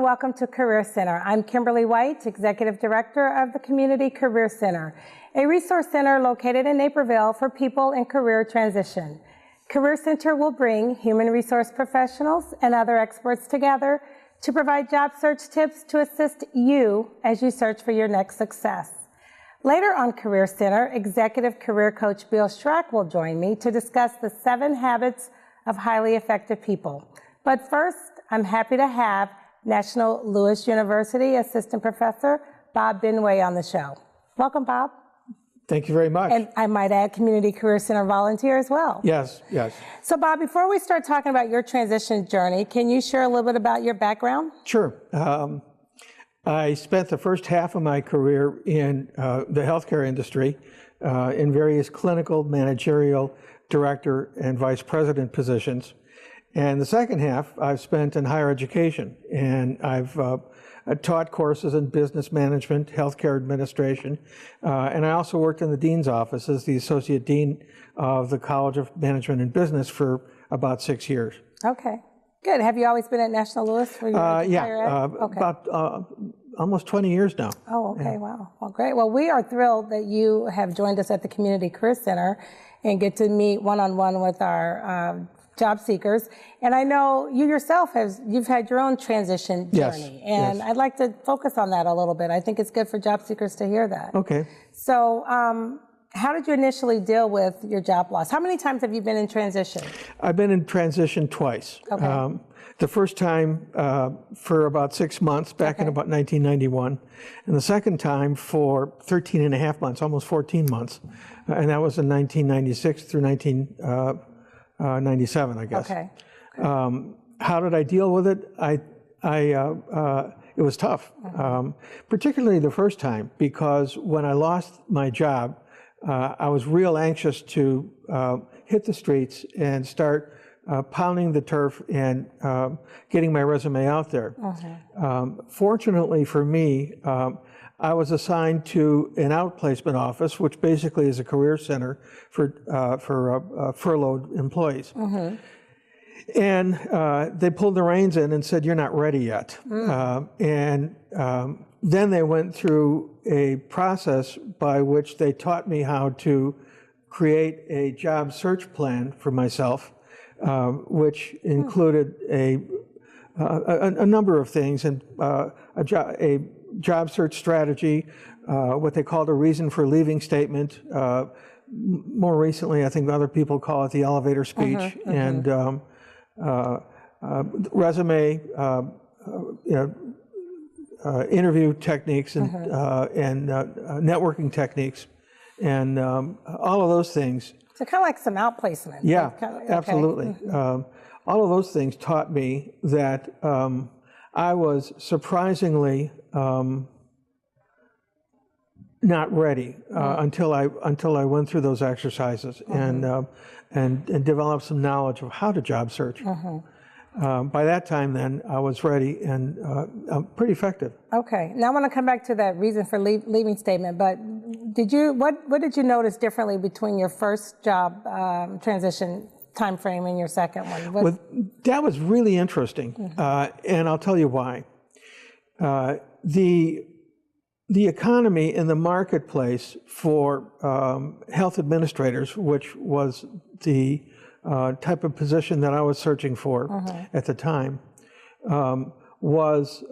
welcome to Career Center. I'm Kimberly White, Executive Director of the Community Career Center, a resource center located in Naperville for people in career transition. Career Center will bring human resource professionals and other experts together to provide job search tips to assist you as you search for your next success. Later on Career Center, Executive Career Coach Bill Schrack will join me to discuss the 7 habits of highly effective people. But first, I'm happy to have National Louis University Assistant Professor Bob Benway on the show. Welcome, Bob. Thank you very much. And I might add, Community Career Center volunteer as well. Yes, yes. So, Bob, before we start talking about your transition journey, can you share a little bit about your background? Sure. I spent the first half of my career in the healthcare industry in various clinical, managerial, director, and vice president positions. And the second half I've spent in higher education, and I've taught courses in business management, healthcare administration, and I also worked in the dean's office as the associate dean of the College of Management and Business for about 6 years. Okay, good. Have you always been at National Louis for your higher ed? Okay. About almost 20 years now. Oh, okay, yeah. Wow. Well, great. Well, we are thrilled that you have joined us at the Community Career Center and get to meet one-on-one with our job seekers. And I know you yourself you've had your own transition journey. Yes, and yes. I'd like to focus on that a little bit. I think it's good for job seekers to hear that. Okay. So how did you initially deal with your job loss? How many times have you been in transition? I've been in transition twice. Okay. The first time for about 6 months back in about 1991, and the second time for 13 and a half months, almost 14 months. And that was in 1996 through 1997, I guess. Okay. How did I deal with it? It was tough, particularly the first time, because when I lost my job, I was real anxious to hit the streets and start pounding the turf and getting my resume out there. Fortunately for me, I was assigned to an outplacement office, which basically is a career center for furloughed employees. And they pulled the reins in and said, "You're not ready yet." Then they went through a process by which they taught me how to create a job search plan for myself, which included a number of things, and a job search strategy, what they called a reason for leaving statement. More recently, I think other people call it the elevator speech, and resume, interview techniques, and networking techniques, and all of those things. So kind of like some outplacement. Yeah, okay. absolutely. All of those things taught me that I was surprisingly not ready until I went through those exercises and developed some knowledge of how to job search. By that time, then I was ready and pretty effective. Okay. Now I want to come back to that reason for leaving statement. But what did you notice differently between your first job transition time frame and your second one? Well, that was really interesting, and I'll tell you why. The economy in the marketplace for health administrators, which was the type of position that I was searching for at the time, was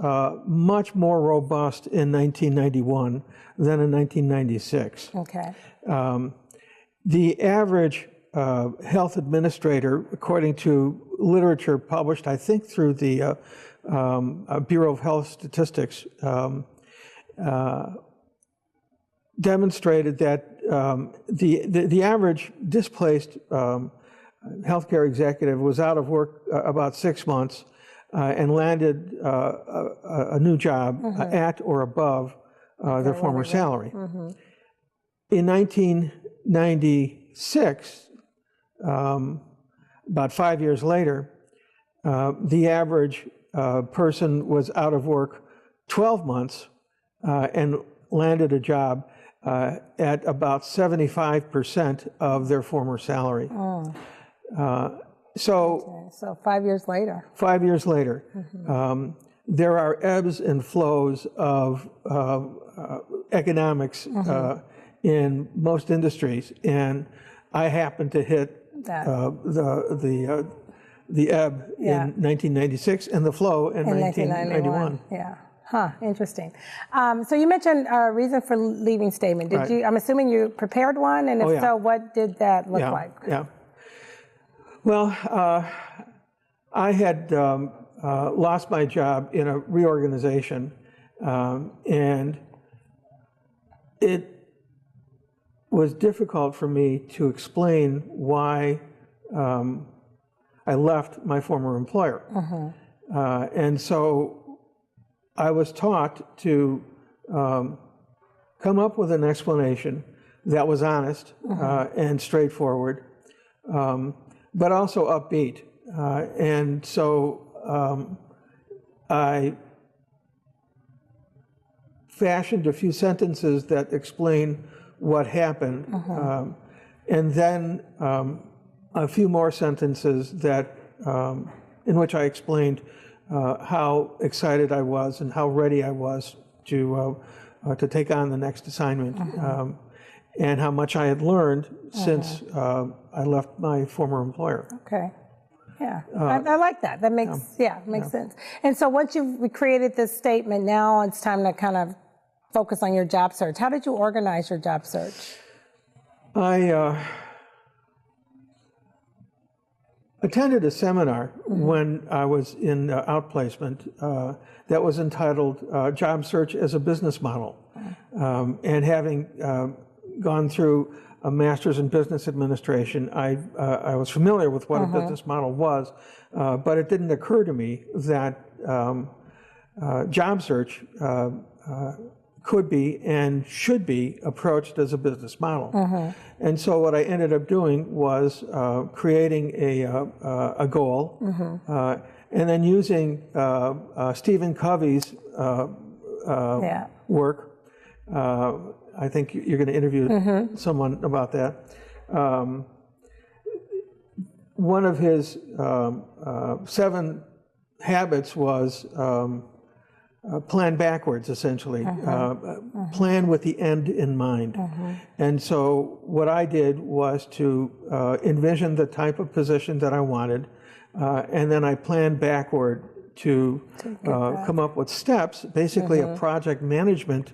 much more robust in 1991 than in 1996. Okay. The average health administrator, according to literature published, I think through the Bureau of Health Statistics, demonstrated that the average displaced healthcare executive was out of work about 6 months and landed a new job at or above their former salary. In 1996, about 5 years later, the average person was out of work 12 months and landed a job at about 75% of their former salary. So 5 years later. 5 years later. there are ebbs and flows of economics in most industries, and I happened to hit the ebb in 1996 and the flow in 1991. Yeah. Huh, interesting. So you mentioned a reason for leaving statement. Did you, I'm assuming you prepared one, and if so, what did that look like? Yeah. Well, I had lost my job in a reorganization, and it was difficult for me to explain why I left my former employer. And so I was taught to come up with an explanation that was honest and straightforward, but also upbeat. And so I fashioned a few sentences that explain what happened, and then a few more sentences that in which I explained how excited I was and how ready I was to take on the next assignment, and how much I had learned since I left my former employer. Okay. Yeah, I like that. That makes makes sense. And so once you've created this statement, now it's time to kind of focus on your job search. How did you organize your job search? I attended a seminar when I was in outplacement that was entitled Job Search as a Business Model. And having gone through a master's in business administration, I was familiar with what a business model was, but it didn't occur to me that job search could be and should be approached as a business model. And so what I ended up doing was creating a goal, and then using Stephen Covey's work. I think you're going to interview someone about that. One of his 7 habits was plan backwards, essentially. Plan with the end in mind. And so what I did was to envision the type of position that I wanted, and then I planned backward to come up with steps, basically a project management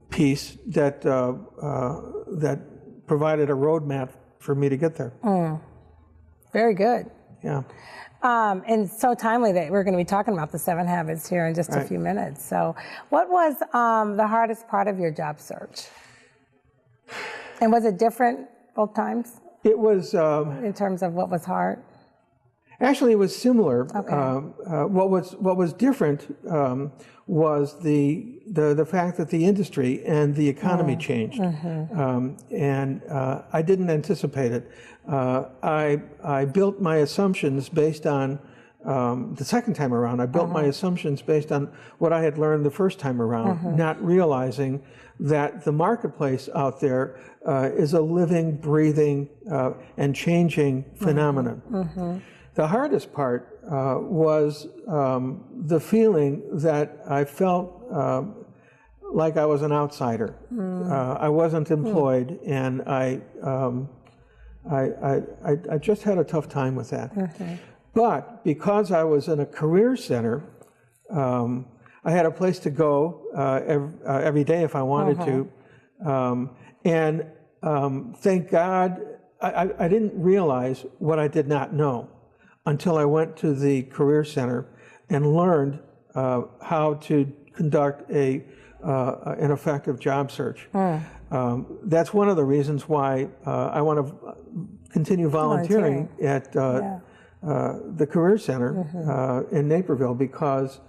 piece that that provided a roadmap for me to get there. Very good. Yeah. And so timely that we're going to be talking about the 7 habits here in just a few minutes. So what was the hardest part of your job search? And was it different both times? It was... in terms of what was hard? Actually, it was similar. Okay. What was different was the fact that the industry and the economy changed, and I didn't anticipate it. I built my assumptions based on the second time around. I built my assumptions based on what I had learned the first time around, not realizing that the marketplace out there is a living, breathing, and changing phenomenon. The hardest part was the feeling that I felt like I was an outsider. I wasn't employed, and I just had a tough time with that. But because I was in a career center, I had a place to go every day if I wanted to. And thank God, I didn't realize what I did not know until I went to the Career Center and learned how to conduct an effective job search. That's one of the reasons why I want to continue volunteering at the Career Center in Naperville, because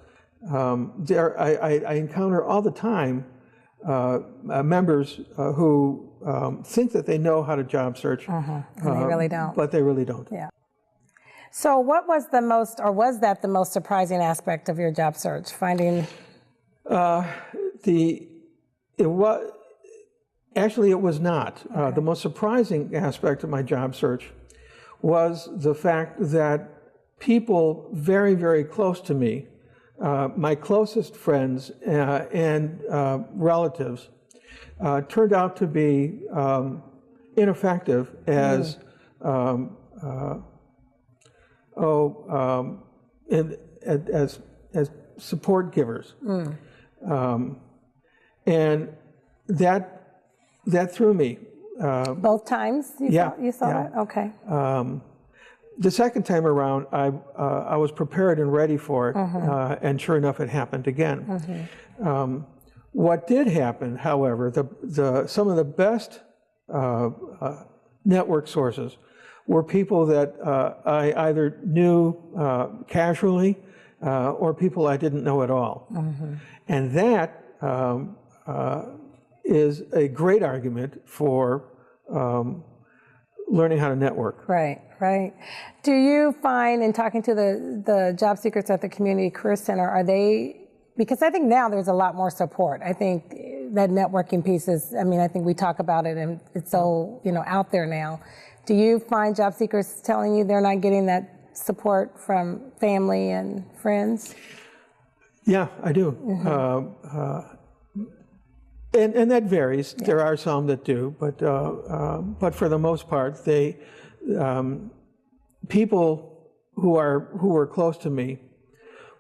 there I encounter all the time members who think that they know how to job search, and they really don't. But they really don't. Yeah. So what was the most, or was that the most surprising aspect of your job search, finding? Actually, it was not. Okay. The most surprising aspect of my job search was the fact that people very, very close to me, my closest friends and relatives, turned out to be ineffective as as support givers, and that threw me. Both times you saw that? Okay. The second time around, I was prepared and ready for it, and sure enough, it happened again. What did happen, however, some of the best network sources were people that I either knew casually or people I didn't know at all. And that is a great argument for learning how to network. Right, right. Do you find, in talking to the job seekers at the Community Career Center, are they, because I think now there's a lot more support. I think that networking piece is, I mean, I think we talk about it and it's so, out there now. Do you find job seekers telling you they're not getting that support from family and friends? Yeah, I do. And that varies. Yeah. There are some that do, but for the most part, they people who were close to me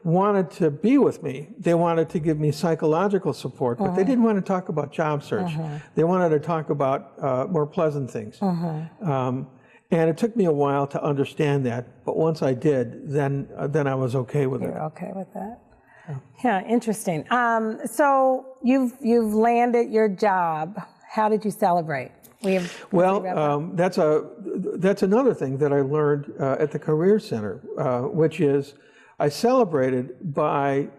wanted to be with me. They wanted to give me psychological support, but they didn't want to talk about job search. They wanted to talk about more pleasant things. And it took me a while to understand that, but once I did, then I was okay with it. You're okay with that? Yeah, interesting. So you've landed your job. How did you celebrate? That's another thing that I learned at the Career Center, which is I celebrated by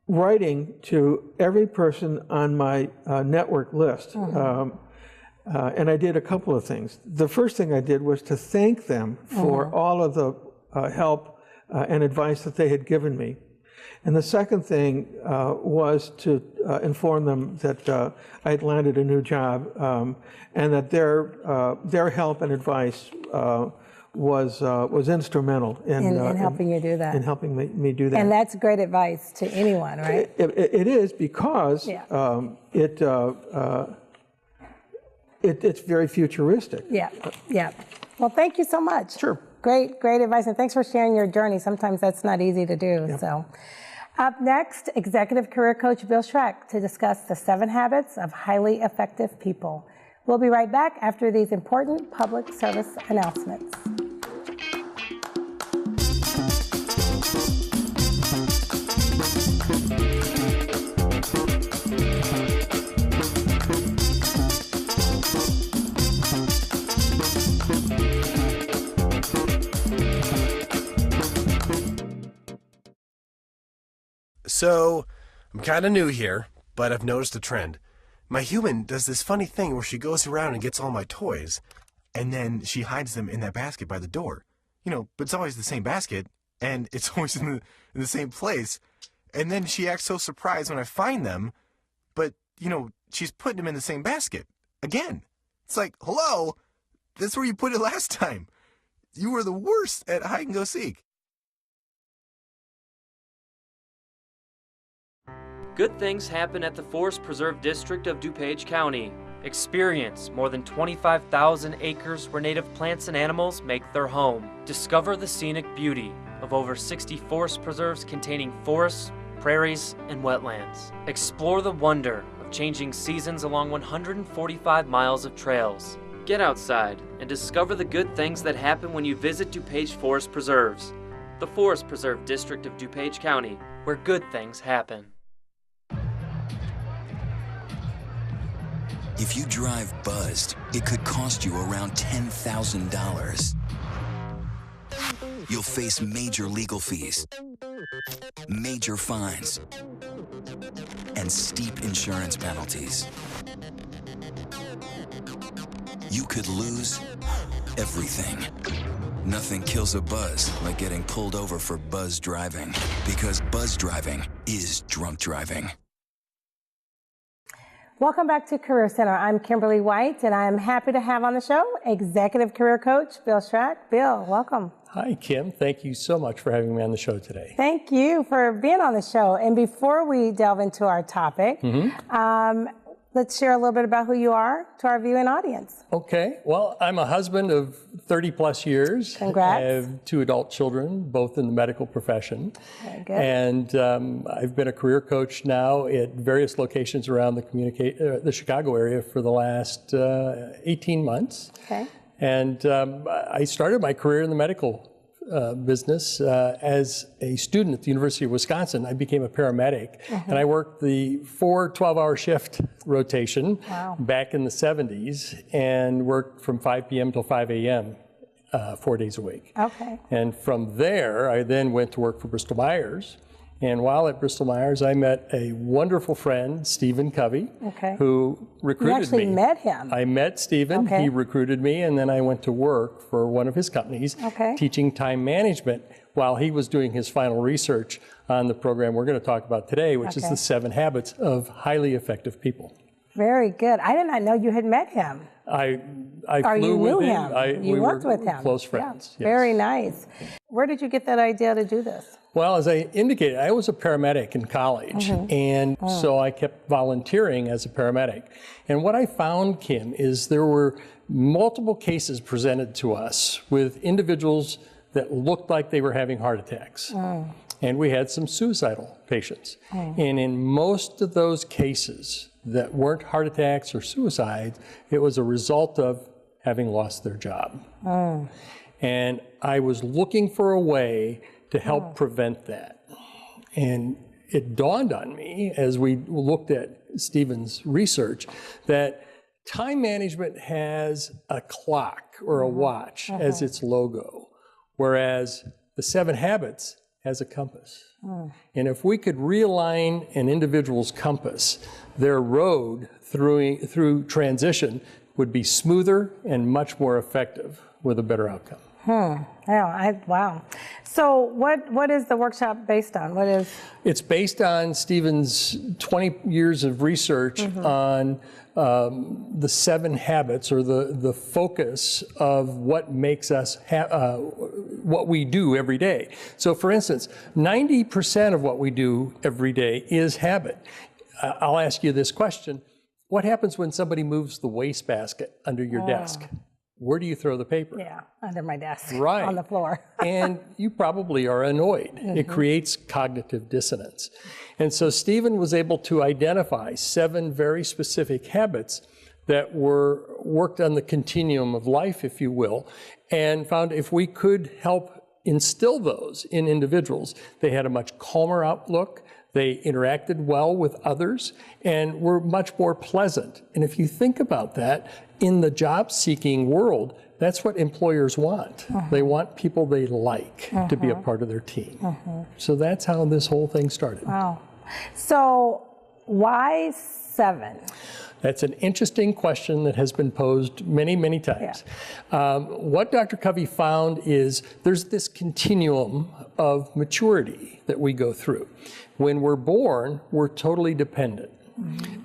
writing to every person on my network list. And I did a couple of things. The first thing I did was to thank them for all of the help and advice that they had given me. And the second thing was to inform them that I had landed a new job and that their help and advice was instrumental in helping you do that. In helping me do that. And that's great advice to anyone, right? It is because it's very futuristic. Yeah, yeah. Well, thank you so much. Sure. Great advice, and thanks for sharing your journey. Sometimes that's not easy to do. Yep. So, up next, Executive Career Coach Bill Schrack to discuss the 7 habits of highly effective people. We'll be right back after these important public service announcements. So, I'm kind of new here, but I've noticed a trend. My human does this funny thing where she goes around and gets all my toys, and then she hides them in that basket by the door. But it's always the same basket, and it's always in the same place. And then she acts so surprised when I find them, but, she's putting them in the same basket. Again. It's like, hello, that's where you put it last time. You were the worst at hide and go seek. Good things happen at the Forest Preserve District of DuPage County. Experience more than 25,000 acres where native plants and animals make their home. Discover the scenic beauty of over 60 forest preserves containing forests, prairies, and wetlands. Explore the wonder of changing seasons along 145 miles of trails. Get outside and discover the good things that happen when you visit DuPage Forest Preserves. The Forest Preserve District of DuPage County, where good things happen. If you drive buzzed, it could cost you around $10,000. You'll face major legal fees, major fines, and steep insurance penalties. You could lose everything. Nothing kills a buzz like getting pulled over for buzz driving, because buzz driving is drunk driving. Welcome back to Career Center. I'm Kimberly White, and I am happy to have on the show Executive Career Coach Bill Schrack. Bill, welcome. Hi, Kim. Thank you so much for having me on the show today. Thank you for being on the show. And before we delve into our topic, let's share a little bit about who you are to our viewing audience. Okay. Well, I'm a husband of 30 plus years. Congrats. I have 2 adult children, both in the medical profession. Very good. And I've been a career coach now at various locations around the Chicago area for the last 18 months. Okay. And I started my career in the medical business as a student at the University of Wisconsin. I became a paramedic, and I worked the 4 12-hour shift rotation back in the 70s, and worked from 5 p.m. till 5 a.m. 4 days a week. Okay. And from there, I then went to work for Bristol Myers. And while at Bristol Myers, I met a wonderful friend, Stephen Covey, who recruited me. You actually met him? I met Stephen. He recruited me, and then I went to work for one of his companies, teaching time management, while he was doing his final research on the program we're going to talk about today, which is the 7 Habits of Highly Effective People. Very good. I did not know you had met him. I Or flew you knew with him. him. You worked with him. Close friends. Yeah. Very nice. Where did you get that idea to do this? Well, as I indicated, I was a paramedic in college, and so I kept volunteering as a paramedic. And what I found, Kim, is there were multiple cases presented to us with individuals that looked like they were having heart attacks. And we had some suicidal patients. And in most of those cases that weren't heart attacks or suicides, it was a result of having lost their job. And I was looking for a way to help prevent that. And it dawned on me as we looked at Stephen's research that time management has a clock or a watch as its logo, whereas the 7 Habits has a compass. And if we could realign an individual's compass, their road through transition would be smoother and much more effective with a better outcome. Wow. So what is the workshop based on? What is? It's based on Stephen's 20 years of research on the 7 habits, or the focus of what makes us, what we do every day. So for instance, 90% of what we do every day is habit. I'll ask you this question. What happens when somebody moves the wastebasket under your desk? Where do you throw the paper? Yeah, under my desk, right, on the floor. And you probably are annoyed. It creates cognitive dissonance. And so Stephen was able to identify 7 very specific habits that were worked on the continuum of life, if you will, and found if we could help instill those in individuals, they had a much calmer outlook, they interacted well with others, and were much more pleasant. And if you think about that, in the job-seeking world, that's what employers want. They want people they like to be a part of their team. So that's how this whole thing started. Wow. So why 7? That's an interesting question that has been posed many, many times. What Dr. Covey found is there's this continuum of maturity that we go through. When we're born, we're totally dependent.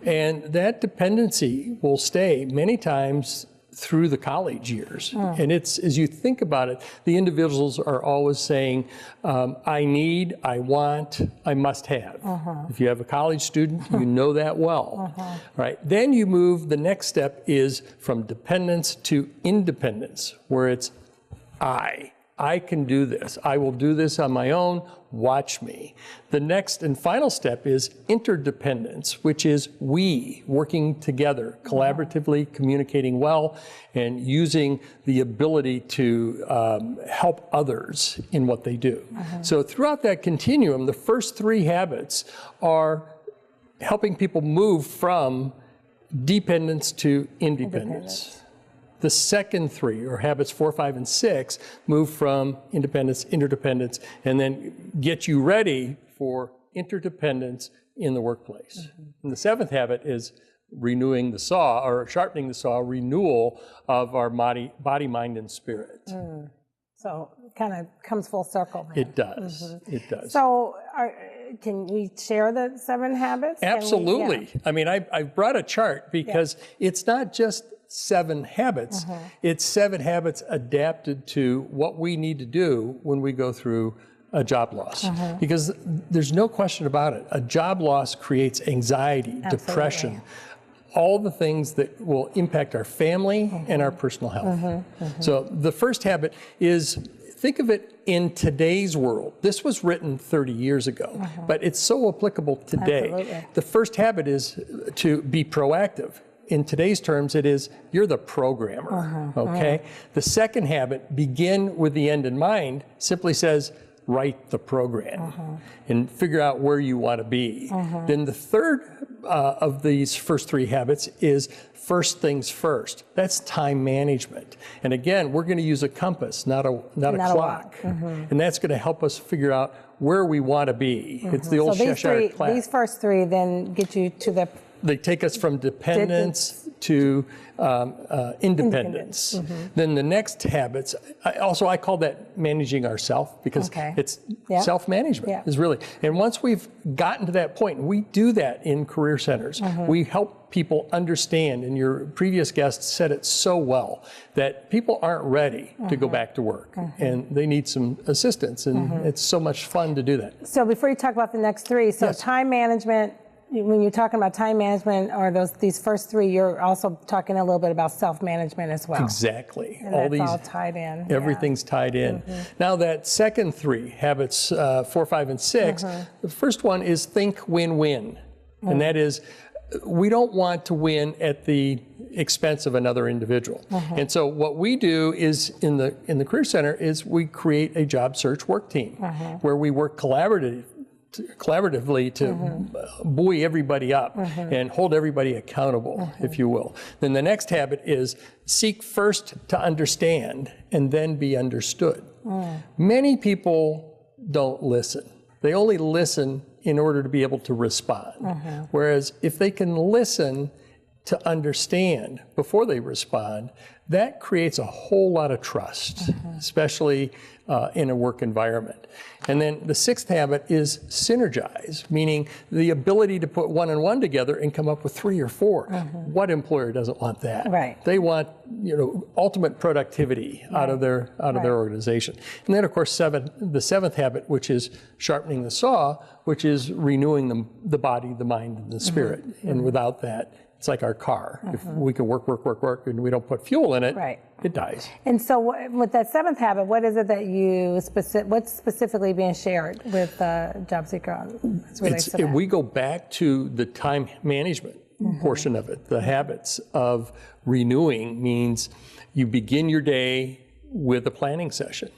And that dependency will stay many times through the college years. And it's, as you think about it, the individuals are always saying, I need, I want, I must have. If you have a college student, you know that well. Right? Then you move, the next step is from dependence to independence, where it's I can do this. I will do this on my own. Watch me. The next and final step is interdependence, which is we working together, collaboratively, communicating well, and using the ability to help others in what they do. So throughout that continuum, the first 3 habits are helping people move from dependence to independence. The second 3, or habits 4, 5, and 6, move from independence, interdependence, and then get you ready for interdependence in the workplace. And the 7th habit is renewing the saw, or sharpening the saw, renewal of our body, mind, and spirit. So it kind of comes full circle then. It does. It does. So can we share the 7 habits? Absolutely. I mean, I brought a chart because it's not just 7 habits. It's 7 habits adapted to what we need to do when we go through a job loss. Because there's no question about it. A job loss creates anxiety, depression, all the things that will impact our family and our personal health. So the first habit is, think of it in today's world. This was written 30 years ago, but it's so applicable today. Absolutely. The first habit is to be proactive. In today's terms, it is, you're the programmer, okay? The second habit, begin with the end in mind, simply says, write the program and figure out where you want to be. Then the third of these first 3 habits is first things first. That's time management. And again, we're going to use a compass, not a clock. And that's going to help us figure out where we want to be. It's the old Cheshire Cat. These first 3 then get you to the... They take us from dependence to independence. Then the next habits, I call that managing ourself, because it's self-management is really. And once we've gotten to that point, and we do that in career centers, we help people understand, and your previous guest said it so well, that people aren't ready to go back to work, and they need some assistance, and it's so much fun to do that. So before you talk about the next 3, so time management, when you're talking about time management or these first 3, you're also talking a little bit about self-management as well. Exactly. And that's all tied in. Everything's tied in. Now that second 3, habits 4, 5, and 6, the first one is think win-win. And that is, we don't want to win at the expense of another individual. And so what we do is in the Career Center is we create a job search work team where we work collaboratively to buoy everybody up and hold everybody accountable, if you will. Then the next habit is seek first to understand and then be understood. Many people don't listen. They only listen in order to be able to respond. Whereas if they can listen to understand before they respond, that creates a whole lot of trust, especially in a work environment. And then the 6th habit is synergize, meaning the ability to put 1 and 1 together and come up with 3 or 4. What employer doesn't want that? Right. They want, ultimate productivity out of their organization. And then of course the 7th habit, which is sharpening the saw, which is renewing the body, the mind, and the spirit. And without that, it's like our car. If we can work, and we don't put fuel in it, it dies. And so with that 7th habit, what is it that what's specifically being shared with the job seeker as relates to that? We go back to the time management portion of it. The habits of renewing means you begin your day with a planning session.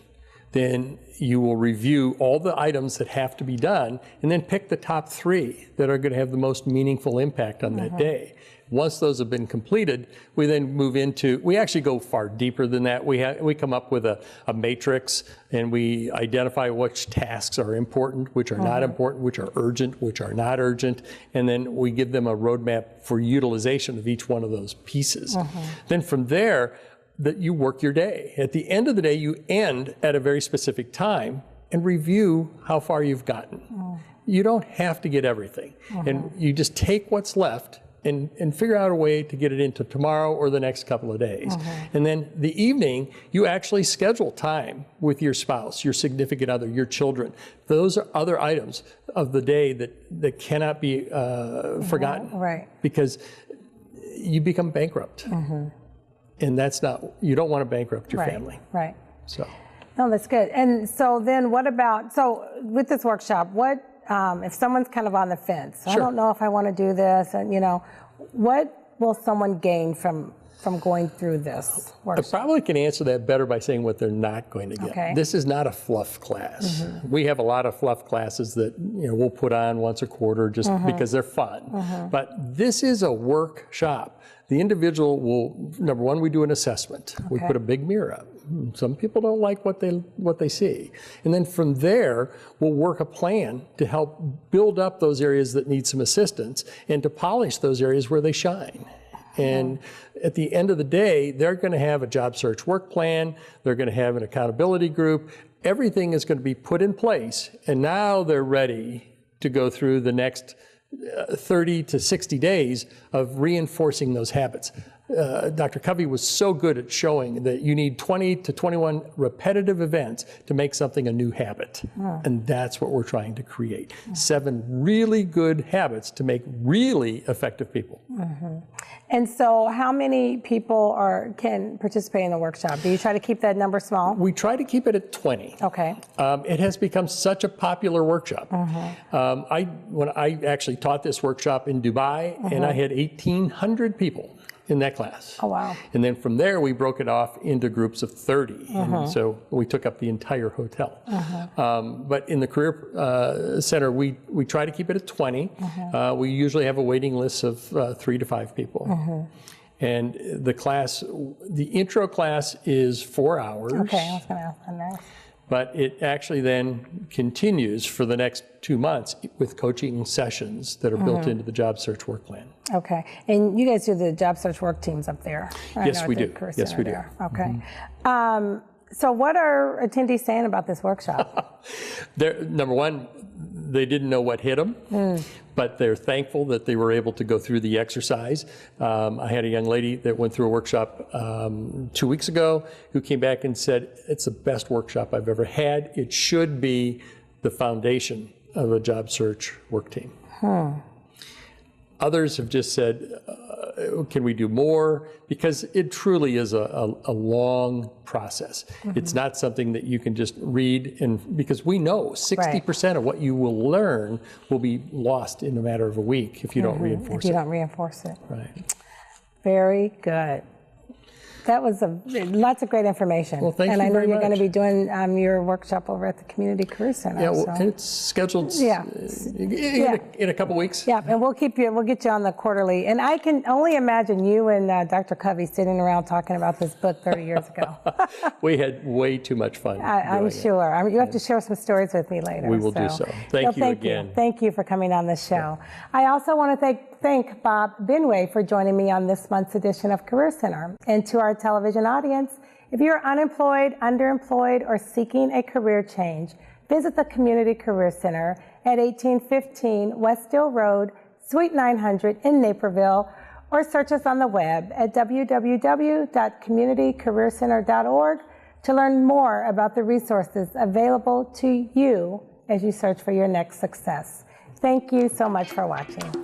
Then you will review all the items that have to be done and then pick the top 3 that are going to have the most meaningful impact on that day. Once those have been completed, we then move into, we actually go far deeper than that. We come up with a matrix, and we identify which tasks are important, which are not important, which are urgent, which are not urgent, and then we give them a roadmap for utilization of each one of those pieces. Then from there, that you work your day. At the end of the day, you end at a very specific time and review how far you've gotten. You don't have to get everything. And you just take what's left and figure out a way to get it into tomorrow or the next couple of days. And then the evening, you actually schedule time with your spouse, your significant other, your children. Those are other items of the day that cannot be forgotten. Right. Because you become bankrupt. And that's not, you don't want to bankrupt your family. Right. So. No, that's good. And so then what about, so with this workshop, what, if someone's kind of on the fence, I don't know if I want to do this, and what will someone gain from going through this workshop? I probably can answer that better by saying what they're not going to get. Okay. This is not a fluff class. We have a lot of fluff classes that we'll put on once a quarter just because they're fun. But this is a workshop. The individual will, number one, we do an assessment. We put a big mirror up. Some people don't like what they see. And then from there, we'll work a plan to help build up those areas that need some assistance and to polish those areas where they shine. And at the end of the day, they're going to have a job search work plan. They're going to have an accountability group. Everything is going to be put in place. And now they're ready to go through the next 30 to 60 days of reinforcing those habits. Dr. Covey was so good at showing that you need 20 to 21 repetitive events to make something a new habit. And that's what we're trying to create. 7 really good habits to make really effective people. And so how many people can participate in the workshop? Do you try to keep that number small? We try to keep it at 20. Okay. It has become such a popular workshop. When I actually taught this workshop in Dubai, and I had 1,800 people in that class. Oh, wow. And then from there, we broke it off into groups of 30. And so we took up the entire hotel. But in the Career Center, we try to keep it at 20. We usually have a waiting list of 3 to 5 people. And the intro class is 4 hours. Okay, I was going to ask that next. But it actually then continues for the next 2 months with coaching sessions that are built into the job search work plan. Okay, and you guys do the job search work teams up there? Yes, we do. Yes, we do. Okay. So what are attendees saying about this workshop? Number one, they didn't know what hit them, but they're thankful that they were able to go through the exercise. I had a young lady that went through a workshop 2 weeks ago who came back and said, it's the best workshop I've ever had. It should be the foundation of a job search work team. Others have just said, can we do more? Because it truly is a long process. It's not something that you can just read, and because we know 60% of what you will learn will be lost in a matter of a week if you don't reinforce it. If you don't reinforce it. Right. Very good. That was lots of great information. Well, thank you very much. And I know you're going to be doing your workshop over at the Community Career Center. Yeah, well, it's scheduled in a couple weeks. Yeah, and we'll get you on the quarterly. And I can only imagine you and Dr. Covey sitting around talking about this book 30 years ago. We had way too much fun. I'm sure. You have to share some stories with me later. We will do so. Thank you again. Thank you for coming on the show. I also want to thank Bob Benway for joining me on this month's edition of Career Center. And to our television audience, if you're unemployed, underemployed, or seeking a career change, visit the Community Career Center at 1815 West Dill Road, Suite 900 in Naperville, or search us on the web at www.communitycareercenter.org to learn more about the resources available to you as you search for your next success. Thank you so much for watching.